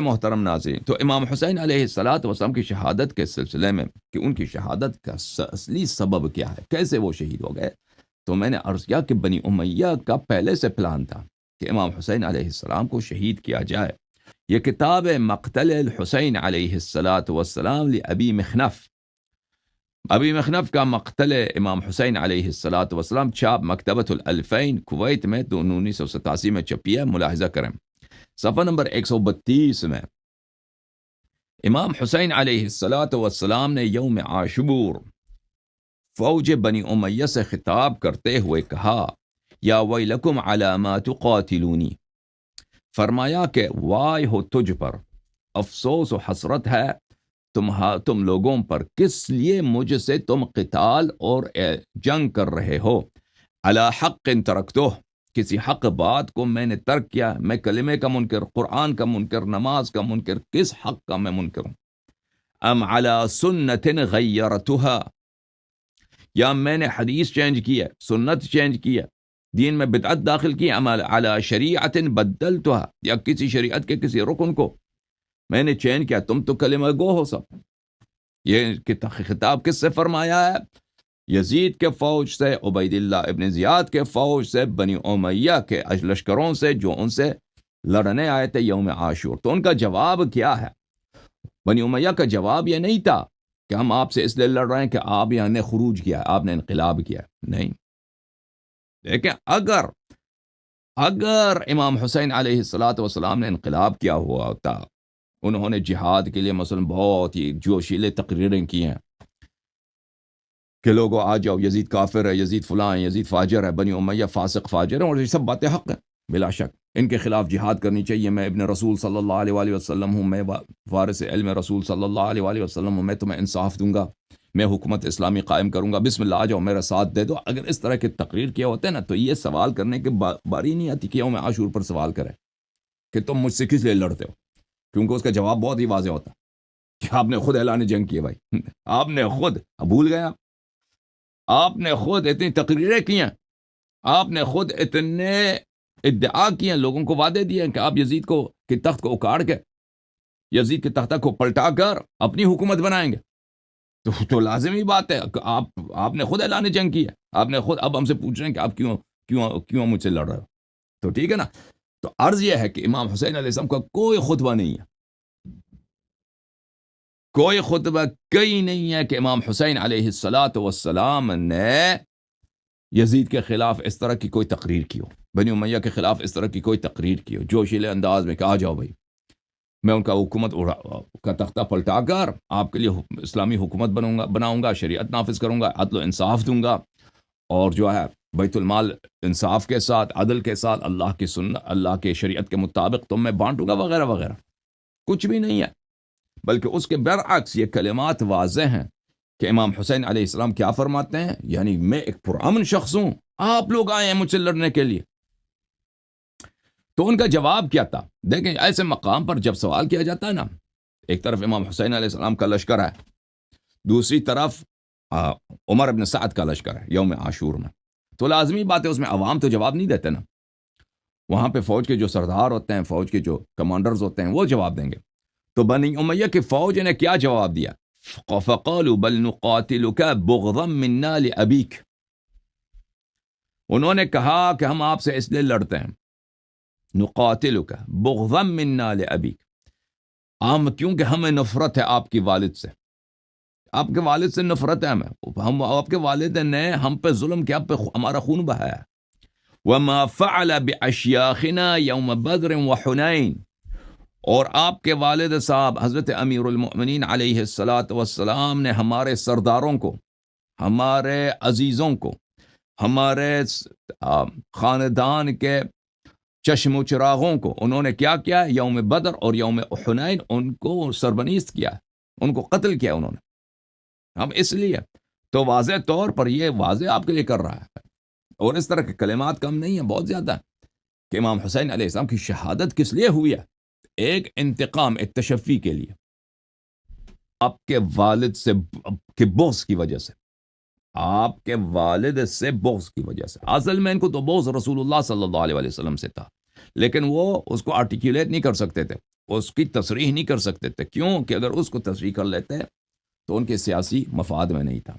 محترم ناظرین، تو امام حسین علیہ السلام کی شہادت کے سلسلے میں کہ ان کی شہادت کا اصلی سبب کیا ہے، کیسے وہ شہید ہو گئے، تو میں نے عرض کیا کہ بنی امیہ کا پہلے سے پلان تھا کہ امام حسین علیہ السلام کو شہید کیا جائے۔ یہ کتاب ہے مقتل الحسین علیہ السلام لابی مخنف، ابی مخنف کا مقتل امام حسین علیہ السلام چھاپ مکتبۃ الالفین کویت میں 1987 میں چھپی ہے، ملاحظہ کریں صفحہ نمبر 132 میں۔ امام حسین علیہ السلام نے یوم عاشور فوج بنی امیہ سے خطاب کرتے ہوئے کہا، یا ویلکم علی ما تقاتلونی، فرمایا کہ وائے ہو تجھ پر، افسوس و حسرت ہے تم لوگوں پر، کس لیے مجھ سے تم قتال اور جنگ کر رہے ہو، علی حق ترکتہ، کسی حق بات کو میں نے ترک کیا، میں کلمے کا منکر، قرآن کا منکر، نماز کا منکر، کس حق کا میں منکر ہوں، ام علی سنت غیرتها، یا میں نے حدیث چینج کی ہے، سنت چینج کی ہے، دین میں بدعت داخل کی، ام علی شریعت بدلتها، یا کسی شریعت کے کسی رکن کو میں نے چینج کیا، تم تو کلمہ گو ہو سب۔ یہ خطاب کس سے فرمایا ہے؟ یزید کے فوج سے، عبید اللہ ابن زیاد کے فوج سے، بنی امیہ کے لشکروں سے جو ان سے لڑنے آئے تھے یوم عاشور۔ تو ان کا جواب کیا ہے؟ بنی امیہ کا جواب یہ نہیں تھا کہ ہم آپ سے اس لیے لڑ رہے ہیں کہ آپ یہاں نے خروج کیا، آپ نے انقلاب کیا، نہیں۔ لیکن اگر امام حسین علیہ السلام نے انقلاب کیا ہوا ہوتا، انہوں نے جہاد کے لیے مثلا بہت ہی جوشیلے تقریریں کی ہیں کہ لوگوں آ جاؤ، یزید کافر ہے، یزید فلاں ہے، یزید فاجر ہے، بنی امیہ فاسق فاجر ہے، اور یہ سب باتیں حق ہیں، بلا شک ان کے خلاف جہاد کرنی چاہیے۔ میں ابن رسول صلی اللہ علیہ وآلہ وسلم ہوں، میں وارث علم رسول صلی اللہ علیہ وآلہ وسلم ہوں، میں تمہیں انصاف دوں گا، میں حکومت اسلامی قائم کروں گا، بسم اللہ آ جاؤ میرا ساتھ دے دو۔ اگر اس طرح کے تقریر کیا ہوتے ہیں نا، تو یہ سوال کرنے کے باری نہیں آتی کہ یوم عاشور پر سوال کرے کہ تم مجھ سے کس لیے لڑتے ہو، کیونکہ اس کا جواب بہت ہی واضح ہوتا کہ آپ نے خود اعلان جنگ کیا، بھائی آپ نے خود، بھول گئے آپ نے خود اتنی تقریریں کی ہیں، آپ نے خود اتنے ادعا کیے ہیں، لوگوں کو وعدے دیے ہیں کہ آپ یزید کی تخت کو اکاڑ کے، یزید کے تختہ کو پلٹا کر اپنی حکومت بنائیں گے، تو لازمی بات ہے کہ آپ نے خود اعلان جنگ کی ہے، آپ نے خود اب ہم سے پوچھ رہے ہیں کہ آپ کیوں مجھ سے لڑ رہے ہو، تو ٹھیک ہے نا۔ تو عرض یہ ہے کہ امام حسین علیہ السلام کا کوئی خطبہ نہیں ہے، کوئی خطبہ کئی نہیں ہے کہ امام حسین علیہ السلام نے یزید کے خلاف اس طرح کی کوئی تقریر کی ہو، بنی امیہ کے خلاف اس طرح کی کوئی تقریر کی ہو جوشیلے انداز میں کہ آ جاؤ بھائی، میں ان کا حکومت کا تختہ پلٹا کر آپ کے لیے اسلامی حکومت بناؤں گا، شریعت نافذ کروں گا، عدل و انصاف دوں گا، اور جو ہے بیت المال انصاف کے ساتھ، عدل کے ساتھ، اللہ کی سنت، اللہ کے شریعت کے مطابق تم میں بانٹوں گا، وغیرہ وغیرہ، کچھ بھی نہیں ہے۔ بلکہ اس کے برعکس یہ کلمات واضح ہیں کہ امام حسین علیہ السلام کیا فرماتے ہیں، یعنی میں ایک پرامن شخص ہوں، آپ لوگ آئے ہیں مجھ سے لڑنے کے لیے۔ تو ان کا جواب کیا تھا؟ دیکھیں، ایسے مقام پر جب سوال کیا جاتا ہے نا، ایک طرف امام حسین علیہ السلام کا لشکر ہے، دوسری طرف عمر ابن سعد کا لشکر ہے یوم عاشور میں، تو لازمی بات ہے اس میں عوام تو جواب نہیں دیتے نا، وہاں پہ فوج کے جو سردار ہوتے ہیں، فوج کے جو کمانڈرز ہوتے ہیں، وہ جواب دیں گے۔ تو بنی امیہ کی فوج نے کیا جواب دیا؟ فقالوا بل نقاتلك بغضا منا لابيك، انہوں نے کہا کہ ہم آپ سے اس لیے لڑتے ہیں، نقاتلك بغضا منا لابيك، کیونکہ ہمیں نفرت ہے آپ کی والد سے، آپ کے والد سے نفرت ہے ہم آپ کے والد نے ہم پہ ظلم کیا، ہمارا خون بہایا۔ وما فعل باشياخنا يوم بدر وحنين، اور آپ کے والد صاحب حضرت امیر المؤمنین علیہ السلام نے ہمارے سرداروں کو، ہمارے عزیزوں کو، ہمارے خاندان کے چشم و چراغوں کو انہوں نے کیا کیا؟ یوم بدر اور یوم حنین ان کو سربنیست کیا، ان کو قتل کیا انہوں نے۔ ہم اس لیے تو واضح طور پر یہ واضح آپ کے لیے کر رہا ہے، اور اس طرح کے کلمات کم نہیں ہیں، بہت زیادہ کہ امام حسین علیہ السلام کی شہادت کس لیے ہوئی ہے؟ ایک انتقام، ایک تشفی کے لیے، آپ کے والد سے کے بغض کی وجہ سے، آپ کے والد سے بغض کی وجہ سے۔ اصل میں ان کو تو بغض رسول اللہ صلی اللہ علیہ وسلم سے تھا، لیکن وہ اس کو آرٹیکولیٹ نہیں کر سکتے تھے، اس کی تصریح نہیں کر سکتے تھے، کیوں کہ اگر اس کو تصریح کر لیتے تو ان کے سیاسی مفاد میں نہیں تھا.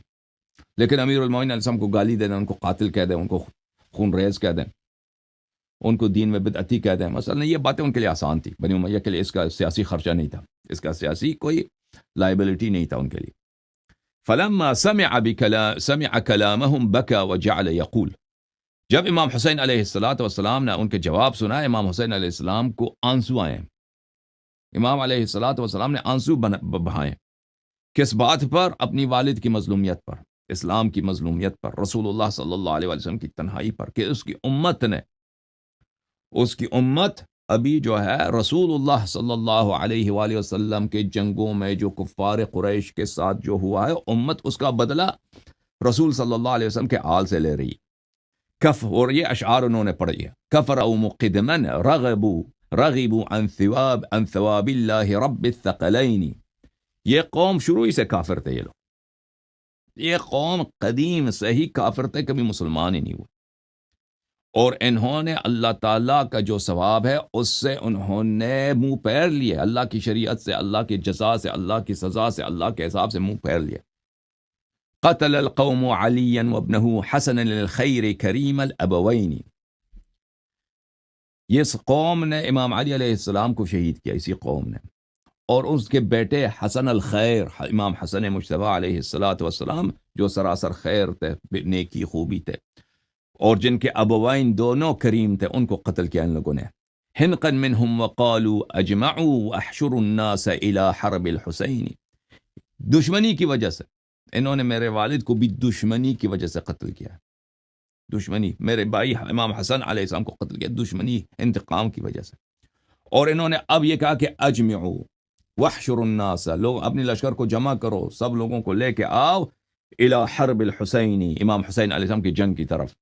لیکن امیر المومنین علیہ السلام کو گالی دے دیں، ان کو قاتل کہہ دیں، ان کو خون ریز کہہ دیں، ان کو دین میں بدعتی کہہ دیں، مثلا یہ باتیں ان کے لیے آسان تھی. بنی امیہ کے لیے اس کا سیاسی خرچہ نہیں تھا، اس کا سیاسی کوئی لائبلٹی نہیں تھا ان کے لیے. فلما سمع كلامهم بكى وجعل يقول، جب امام حسین علیہ السلام نے ان کے جواب سنا، امام حسین علیہ السلام کو آنسو آئے. امام علیہ السلام نے آنسو بہائے. کس بات پر؟ اپنی والد کی مظلومیت پر، اسلام کی مظلومیت پر، رسول اللہ صلی اللہ علیہ وسلم کی تنہائی پر، کہ اس کی امت ابھی جو ہے رسول اللہ صلی اللہ علیہ وآلہ وسلم کے جنگوں میں جو کفار قریش کے ساتھ جو ہوا ہے، امت اس کا بدلہ رسول صلی اللہ علیہ وسلم کے آل سے لے رہی. کف، اور یہ اشعار انہوں نے پڑھی ہے. کفروا مقدما رغبوا عن ثواب اللہ رب الثقلین. یہ قوم شروع ہی سے کافر تھے. یہ قوم قدیم سے ہی کافر تھے، کبھی مسلمان ہی نہیں ہوئے. اور انہوں نے اللہ تعالیٰ کا جو ثواب ہے اس سے انہوں نے منہ پھیر لیے، اللہ کی شریعت سے، اللہ کی جزا سے، اللہ کی سزا سے، اللہ کے حساب سے منہ پھیر لیے. قتل القوم علیا وابنہ حسن للخیر کریم الابوین. یہ قوم نے امام علی علیہ السلام کو شہید کیا، اسی قوم نے، اور اس کے بیٹے حسن الخیر، امام حسن مجتبیٰ علیہ السلام، جو سراسر خیر تھے، نیکی خوبی تھے، اور جن کے ابوین دونوں کریم تھے، ان کو قتل کیا ان لوگوں نے. حنقا منہم وقالوا اجمعوا واحشروا الناس الى حرب الحسین. دشمنی کی وجہ سے انہوں نے میرے والد کو بھی دشمنی کی وجہ سے قتل کیا. دشمنی، میرے بھائی امام حسن علیہ السلام کو قتل کیا دشمنی، انتقام کی وجہ سے. اور انہوں نے اب یہ کہا کہ اجمعوا واحشروا الناس، لوگ اپنی لشکر کو جمع کرو، سب لوگوں کو لے کے آؤ، الى حرب الحسین، امام حسین علیہ السلام کی جنگ کی طرف.